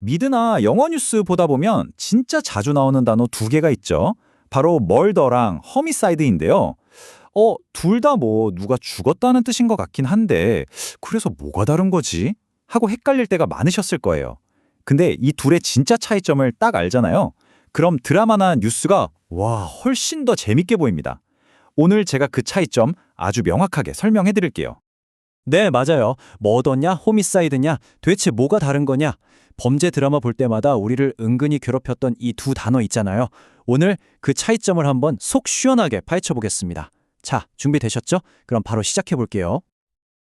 미드나 영어 뉴스 보다 보면 진짜 자주 나오는 단어 두 개가 있죠. 바로 멀더랑 허미사이드인데요. 둘 다 뭐 누가 죽었다는 뜻인 것 같긴 한데 그래서 뭐가 다른 거지? 하고 헷갈릴 때가 많으셨을 거예요. 근데 이 둘의 진짜 차이점을 딱 알잖아요. 그럼 드라마나 뉴스가 와, 훨씬 더 재밌게 보입니다. 오늘 제가 그 차이점 아주 명확하게 설명해 드릴게요. 네, 맞아요. 머더냐, 호미사이드냐, 도대체 뭐가 다른 거냐? 범죄 드라마 볼 때마다 우리를 은근히 괴롭혔던 이 두 단어 있잖아요. 오늘 그 차이점을 한번 속 시원하게 파헤쳐 보겠습니다. 자, 준비되셨죠? 그럼 바로 시작해 볼게요.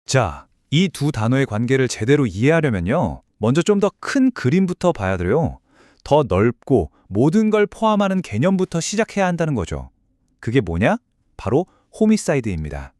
자, 이 두 단어의 관계를 제대로 이해하려면요. 먼저 좀 더 큰 그림부터 봐야 돼요. 더 넓고 모든 걸 포함하는 개념부터 시작해야 한다는 거죠. 그게 뭐냐? 바로 호미사이드입니다.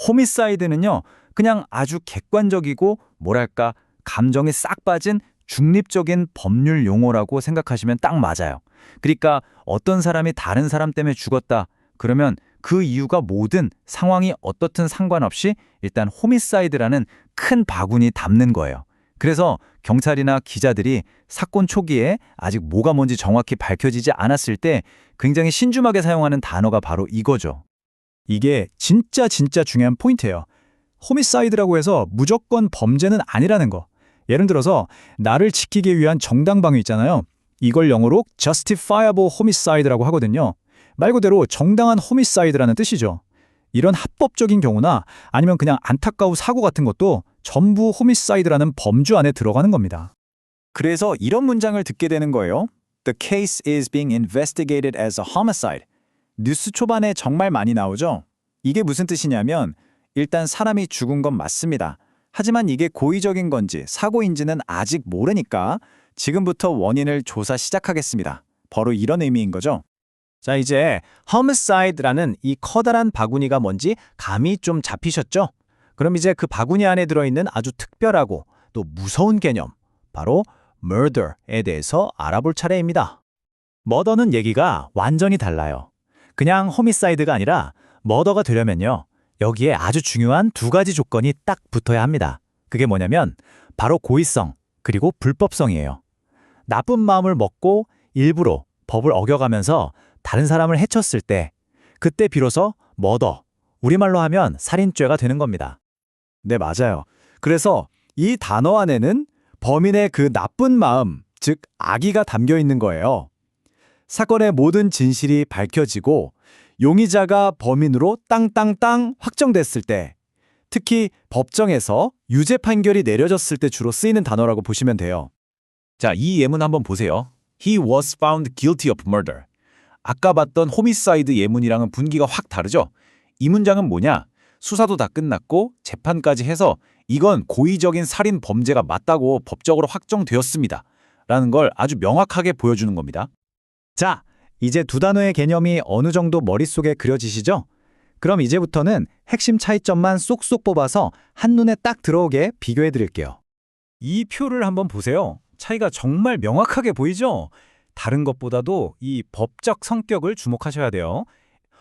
호미사이드는요, 그냥 아주 객관적이고 뭐랄까 감정이 싹 빠진 중립적인 법률 용어라고 생각하시면 딱 맞아요. 그러니까 어떤 사람이 다른 사람 때문에 죽었다. 그러면 그 이유가 뭐든 상황이 어떻든 상관없이 일단 호미사이드라는 큰 바구니 담는 거예요. 그래서 경찰이나 기자들이 사건 초기에 아직 뭐가 뭔지 정확히 밝혀지지 않았을 때 굉장히 신중하게 사용하는 단어가 바로 이거죠. 이게 진짜 중요한 포인트예요. 호미사이드라고 해서 무조건 범죄는 아니라는 거. 예를 들어서 나를 지키기 위한 정당 방위 있잖아요. 이걸 영어로 justifiable homicide라고 하거든요. 말 그대로 정당한 호미사이드라는 뜻이죠. 이런 합법적인 경우나 아니면 그냥 안타까운 사고 같은 것도 전부 호미사이드라는 범주 안에 들어가는 겁니다. 그래서 이런 문장을 듣게 되는 거예요. The case is being investigated as a homicide. 뉴스 초반에 정말 많이 나오죠? 이게 무슨 뜻이냐면 일단 사람이 죽은 건 맞습니다. 하지만 이게 고의적인 건지 사고인지는 아직 모르니까 지금부터 원인을 조사 시작하겠습니다. 바로 이런 의미인 거죠. 자, 이제 homicide라는 이 커다란 바구니가 뭔지 감이 좀 잡히셨죠? 그럼 이제 그 바구니 안에 들어있는 아주 특별하고 또 무서운 개념, 바로 murder에 대해서 알아볼 차례입니다. 머더는 얘기가 완전히 달라요. 그냥 호미사이드가 아니라 머더가 되려면요. 여기에 아주 중요한 두 가지 조건이 딱 붙어야 합니다. 그게 뭐냐면 바로 고의성 그리고 불법성이에요. 나쁜 마음을 먹고 일부러 법을 어겨가면서 다른 사람을 해쳤을 때 그때 비로소 머더, 우리말로 하면 살인죄가 되는 겁니다. 네, 맞아요. 그래서 이 단어 안에는 범인의 그 나쁜 마음, 즉 악의가 담겨 있는 거예요. 사건의 모든 진실이 밝혀지고 용의자가 범인으로 땅땅땅 확정됐을 때, 특히 법정에서 유죄 판결이 내려졌을 때 주로 쓰이는 단어라고 보시면 돼요. 자, 이 예문 한번 보세요. He was found guilty of murder. 아까 봤던 호미사이드 예문이랑은 분위기가 확 다르죠? 이 문장은 뭐냐? 수사도 다 끝났고 재판까지 해서 이건 고의적인 살인 범죄가 맞다고 법적으로 확정되었습니다. 라는 걸 아주 명확하게 보여주는 겁니다. 자, 이제 두 단어의 개념이 어느 정도 머릿속에 그려지시죠? 그럼 이제부터는 핵심 차이점만 쏙쏙 뽑아서 한눈에 딱 들어오게 비교해 드릴게요. 이 표를 한번 보세요. 차이가 정말 명확하게 보이죠? 다른 것보다도 이 법적 성격을 주목하셔야 돼요.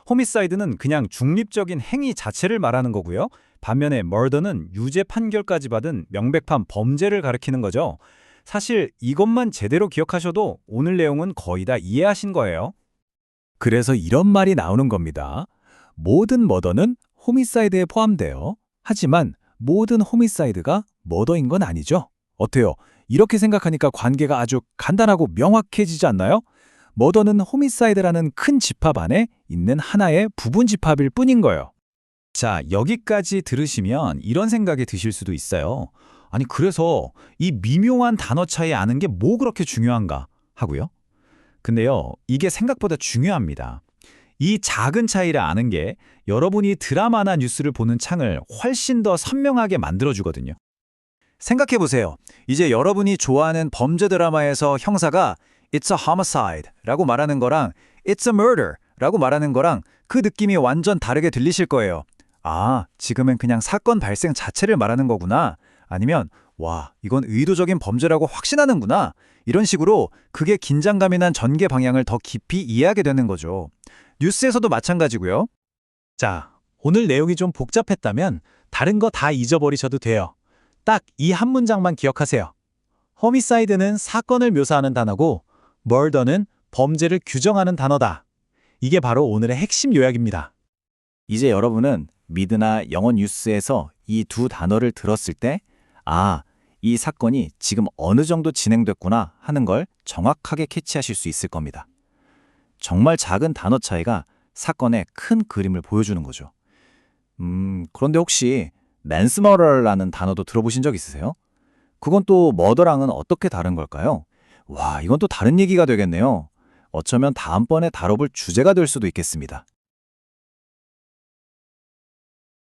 호미사이드는 그냥 중립적인 행위 자체를 말하는 거고요. 반면에 머더는 유죄 판결까지 받은 명백한 범죄를 가리키는 거죠. 사실 이것만 제대로 기억하셔도 오늘 내용은 거의 다 이해하신 거예요. 그래서 이런 말이 나오는 겁니다. 모든 머더는 호미사이드에 포함돼요. 하지만 모든 호미사이드가 머더인 건 아니죠. 어때요? 이렇게 생각하니까 관계가 아주 간단하고 명확해지지 않나요? 머더는 호미사이드라는 큰 집합 안에 있는 하나의 부분 집합일 뿐인 거예요. 자, 여기까지 들으시면 이런 생각이 드실 수도 있어요. 아니, 그래서 이 미묘한 단어 차이 아는 게 뭐 그렇게 중요한가 하고요. 근데요, 이게 생각보다 중요합니다. 이 작은 차이를 아는 게 여러분이 드라마나 뉴스를 보는 창을 훨씬 더 선명하게 만들어주거든요. 생각해보세요. 이제 여러분이 좋아하는 범죄 드라마에서 형사가 It's a homicide 라고 말하는 거랑 It's a murder 라고 말하는 거랑 그 느낌이 완전 다르게 들리실 거예요. 아, 지금은 그냥 사건 발생 자체를 말하는 거구나. 아니면 와, 이건 의도적인 범죄라고 확신하는구나. 이런 식으로 그게 긴장감이 난 전개 방향을 더 깊이 이해하게 되는 거죠. 뉴스에서도 마찬가지고요. 자, 오늘 내용이 좀 복잡했다면 다른 거 다 잊어버리셔도 돼요. 딱 이 한 문장만 기억하세요. 허미사이드는 사건을 묘사하는 단어고 murder는 범죄를 규정하는 단어다. 이게 바로 오늘의 핵심 요약입니다. 이제 여러분은 미드나 영어 뉴스에서 이 두 단어를 들었을 때, 아, 이 사건이 지금 어느 정도 진행됐구나 하는 걸 정확하게 캐치하실 수 있을 겁니다. 정말 작은 단어 차이가 사건의 큰 그림을 보여주는 거죠. 그런데 혹시 맨스머러라는 단어도 들어보신 적 있으세요? 그건 또 머더랑은 어떻게 다른 걸까요? 와, 이건 또 다른 얘기가 되겠네요. 어쩌면 다음번에 다뤄볼 주제가 될 수도 있겠습니다.